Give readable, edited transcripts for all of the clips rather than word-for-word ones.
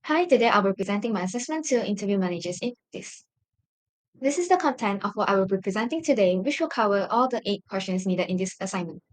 Hi, today I'll be presenting my assessment to interview managers in this. This is the content of what I will be presenting today, which will cover all the 8 questions needed in this assignment.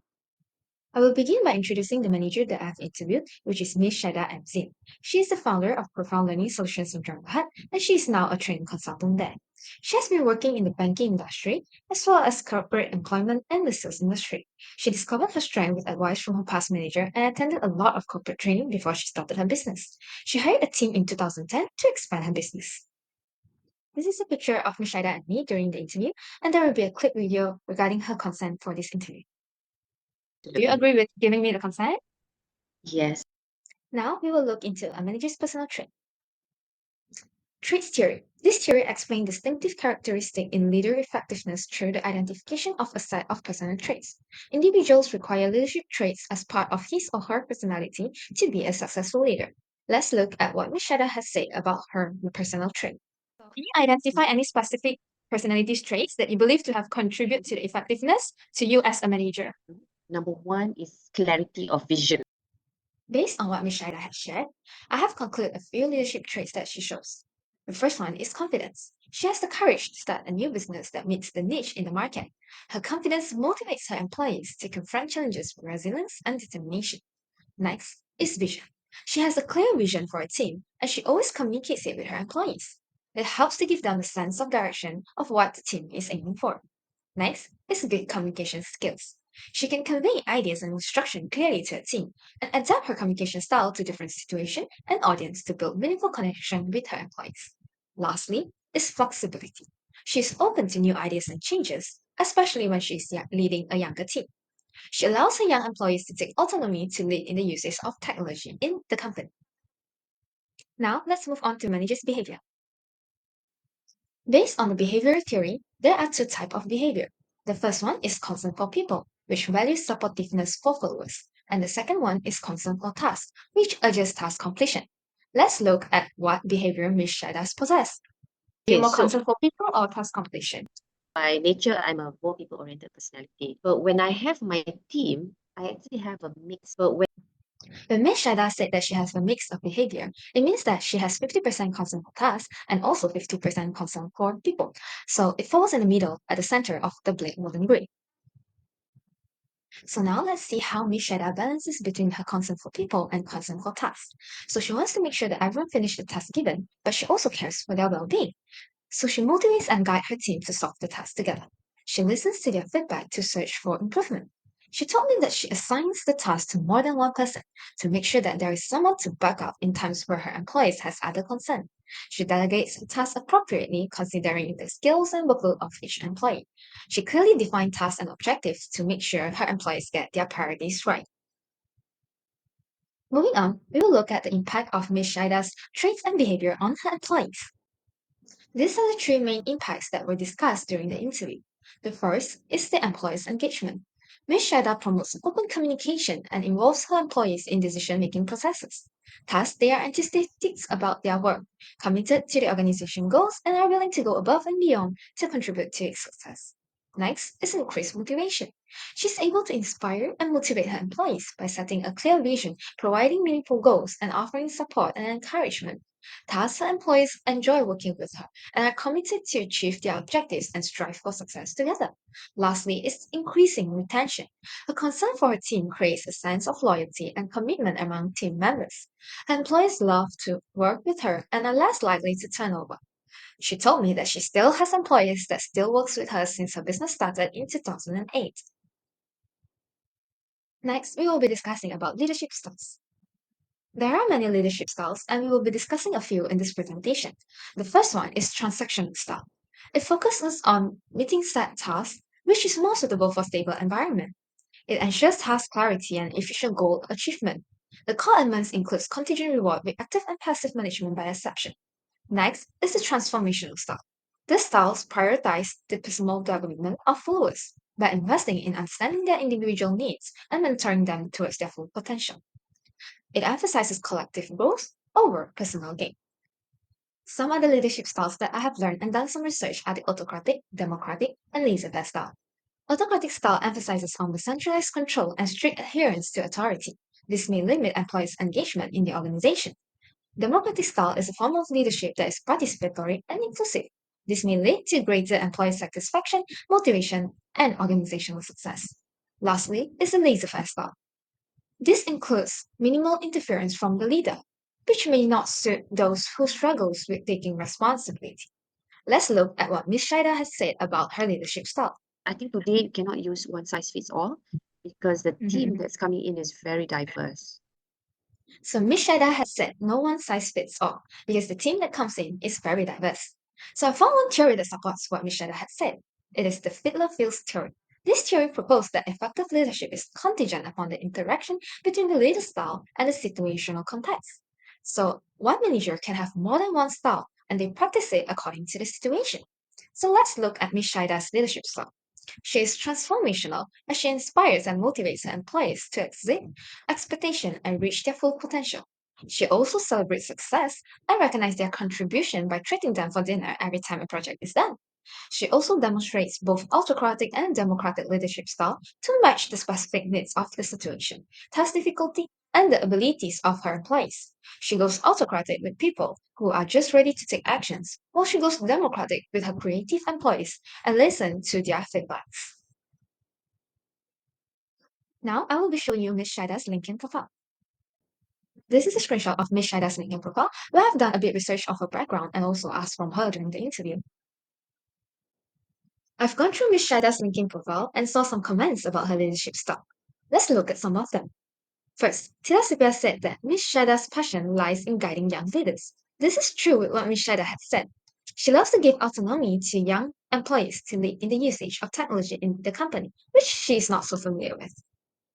I will begin by introducing the manager that I've interviewed, which is Ms. Shada Mzin. She is the founder of Profound Learning Solutions in Berhad, and she is now a training consultant there. She has been working in the banking industry, as well as corporate employment and the sales industry. She discovered her strength with advice from her past manager and attended a lot of corporate training before she started her business. She hired a team in 2010 to expand her business. This is a picture of Ms. Shaida and me during the interview, and there will be a clip video regarding her consent for this interview. Do you agree with giving me the consent? Yes. Now we will look into a manager's personal trait. Traits theory. This theory explains distinctive characteristics in leader effectiveness through the identification of a set of personal traits. Individuals require leadership traits as part of his or her personality to be a successful leader. Let's look at what Ms. Shada has said about her personal trait. Can you identify any specific personality traits that you believe to have contributed to the effectiveness to you as a manager? Number one is clarity of vision. Based on what Ms. Shaida has shared, I have concluded a few leadership traits that she shows. The first one is confidence. She has the courage to start a new business that meets the niche in the market. Her confidence motivates her employees to confront challenges with resilience and determination. Next is vision. She has a clear vision for a team, and she always communicates it with her employees. It helps to give them a sense of direction of what the team is aiming for. Next is good communication skills. She can convey ideas and instruction clearly to a team and adapt her communication style to different situations and audience to build meaningful connection with her employees. Lastly is flexibility. She is open to new ideas and changes, especially when she is leading a younger team. She allows her young employees to take autonomy to lead in the usage of technology in the company. Now let's move on to managers' behavior. Based on the behavioral theory, there are two types of behavior. The first one is concern for people, which values supportiveness for followers, and the second one is concern for tasks, which urges task completion. Let's look at what behavior Ms. Shadas possess. Are you Okay, more so concerned for people or task completion? by nature, I'm a more people-oriented personality. But when I have my team, I actually have a mix. But when When Ms. Shada said that she has a mix of behavior, it means that she has 50% concern for tasks and also 50% concern for people. So it falls in the middle at the center of the black golden grid. So now let's see how Miss Shada balances between her concern for people and concern for tasks. So she wants to make sure that everyone finishes the task given, but she also cares for their well-being. So she motivates and guides her team to solve the task together. She listens to their feedback to search for improvement. She told me that she assigns the task to more than one person to make sure that there is someone to back up in times where her employees has other concern. She delegates the task appropriately considering the skills and workload of each employee. She clearly defined tasks and objectives to make sure her employees get their priorities right. Moving on, we will look at the impact of Ms. Shaida's traits and behavior on her employees. These are the three main impacts that were discussed during the interview. The first is the employees' engagement. Ms. Shada promotes open communication and involves her employees in decision-making processes. Thus, they are enthusiastic about their work, committed to the organization goals, and are willing to go above and beyond to contribute to its success. Next is increased motivation. She's able to inspire and motivate her employees by setting a clear vision, providing meaningful goals, and offering support and encouragement. Thus, her employees enjoy working with her and are committed to achieve their objectives and strive for success together. Lastly, is increasing retention. A concern for her team creates a sense of loyalty and commitment among team members. Her employees love to work with her and are less likely to turn over. She told me that she still has employees that still works with her since her business started in 2008. Next, we will be discussing about leadership styles. There are many leadership styles, and we will be discussing a few in this presentation. The first one is transactional style. It focuses on meeting set tasks, which is more suitable for stable environment. It ensures task clarity and efficient goal achievement. The core elements includes contingent reward with active and passive management by exception. Next is the transformational style. This style prioritizes the personal development of followers by investing in understanding their individual needs and mentoring them towards their full potential. It emphasizes collective growth over personal gain. Some other leadership styles that I have learned and done some research are the autocratic, democratic, and laissez-faire style. Autocratic style emphasizes on the centralized control and strict adherence to authority. This may limit employees' engagement in the organization. Democratic style is a form of leadership that is participatory and inclusive. This may lead to greater employee satisfaction, motivation, and organizational success. Lastly is a laissez-faire style. This includes minimal interference from the leader, which may not suit those who struggles with taking responsibility. Let's look at what Ms. Shaida has said about her leadership style. I think today you cannot use one size fits all because the team Mhm. that's coming in is very diverse. So Ms. Shaida has said no one size fits all because the team that comes in is very diverse. So I found one theory that supports what Ms. Shaida had said. It is the Fiedler-Fields theory. This theory proposed that effective leadership is contingent upon the interaction between the leader's style and the situational context. So one manager can have more than one style and they practice it according to the situation. So let's look at Ms. Shaida's leadership style. She is transformational as she inspires and motivates her employees to exceed expectation and reach their full potential. She also celebrates success and recognizes their contribution by treating them for dinner every time a project is done. She also demonstrates both autocratic and democratic leadership style to match the specific needs of the situation, task difficulty, and the abilities of her employees. She goes autocratic with people who are just ready to take actions, while she goes democratic with her creative employees and listen to their feedbacks. Now I will be showing you Miss Shaida's LinkedIn profile. This is a screenshot of Miss Shaida's LinkedIn profile, where I've done a bit research of her background and also asked from her during the interview. I've gone through Miss Shaida's LinkedIn profile and saw some comments about her leadership style. Let's look at some of them. First, Tila Sipia said that Miss Shaida's passion lies in guiding young leaders. This is true with what Miss Shaida had said. She loves to give autonomy to young employees to lead in the usage of technology in the company, which she is not so familiar with.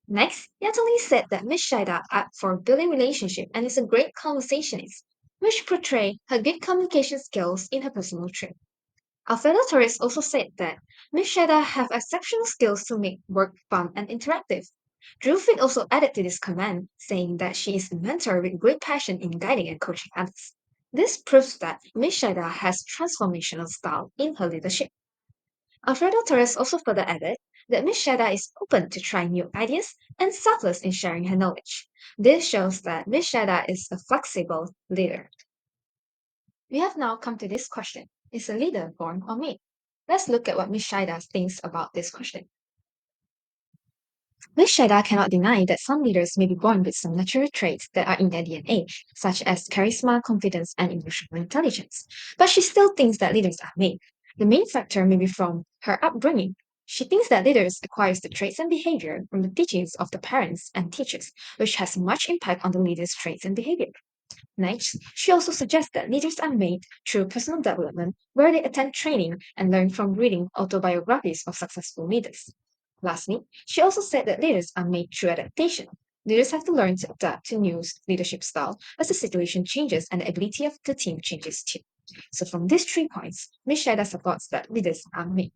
Next, Yatali said that Miss Shaida apt for building relationship and is a great conversationist, which portray her good communication skills in her personal trait. Alfredo Torres also said that Miss Shaida have exceptional skills to make work fun and interactive. Drew Fit also added to this comment, saying that she is a mentor with great passion in guiding and coaching others. This proves that Miss Shaida has transformational style in her leadership. Alfredo Torres also further added that Miss Shaida is open to trying new ideas and selfless in sharing her knowledge. This shows that Miss Shaida is a flexible leader. We have now come to this question. Is a leader born or made? Let's look at what Miss Shaida thinks about this question. Miss Shaida cannot deny that some leaders may be born with some natural traits that are in their DNA, such as charisma, confidence, and emotional intelligence. But she still thinks that leaders are made. The main factor may be from her upbringing. She thinks that leaders acquires the traits and behavior from the teachings of the parents and teachers, which has much impact on the leader's traits and behavior. Next, she also suggests that leaders are made through personal development, where they attend training and learn from reading autobiographies of successful leaders. Lastly, she also said that leaders are made through adaptation. Leaders have to learn to adapt to new leadership style as the situation changes and the ability of the team changes too. So from these 3 points, Ms. Shaida supports that leaders are made.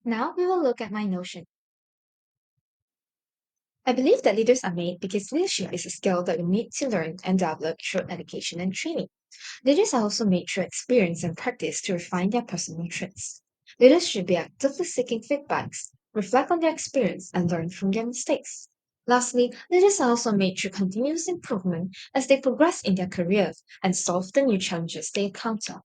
Now we will look at my notion. I believe that leaders are made because leadership is a skill that we need to learn and develop through education and training. Leaders are also made through experience and practice to refine their personal traits. Leaders should be actively seeking feedbacks, reflect on their experience, and learn from their mistakes. Lastly, leaders are also made through continuous improvement as they progress in their careers and solve the new challenges they encounter.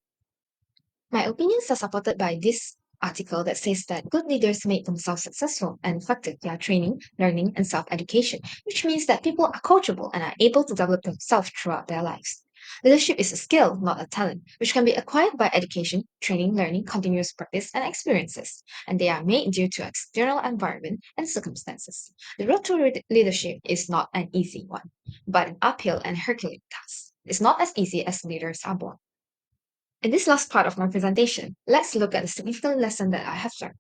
My opinions are supported by this article that says that good leaders make themselves successful and effective via training, learning, and self education, which means that people are coachable and are able to develop themselves throughout their lives. Leadership is a skill, not a talent, which can be acquired by education, training, learning, continuous practice, and experiences, and they are made due to external environment and circumstances. The road to leadership is not an easy one, but an uphill and Herculean task. It's not as easy as leaders are born. In this last part of my presentation, let's look at the significant lesson that I have learned.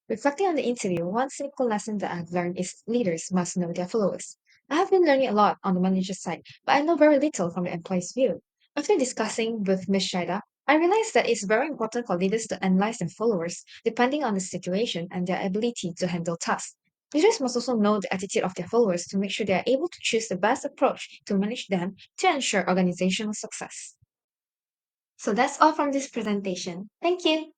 Reflecting on the interview, one simple lesson that I've learned is leaders must know their followers. I have been learning a lot on the manager side, but I know very little from the employee's view. After discussing with Ms. Shaida, I realized that it's very important for leaders to analyze their followers depending on the situation and their ability to handle tasks. Leaders must also know the attitude of their followers to make sure they are able to choose the best approach to manage them to ensure organizational success. So that's all from this presentation. Thank you.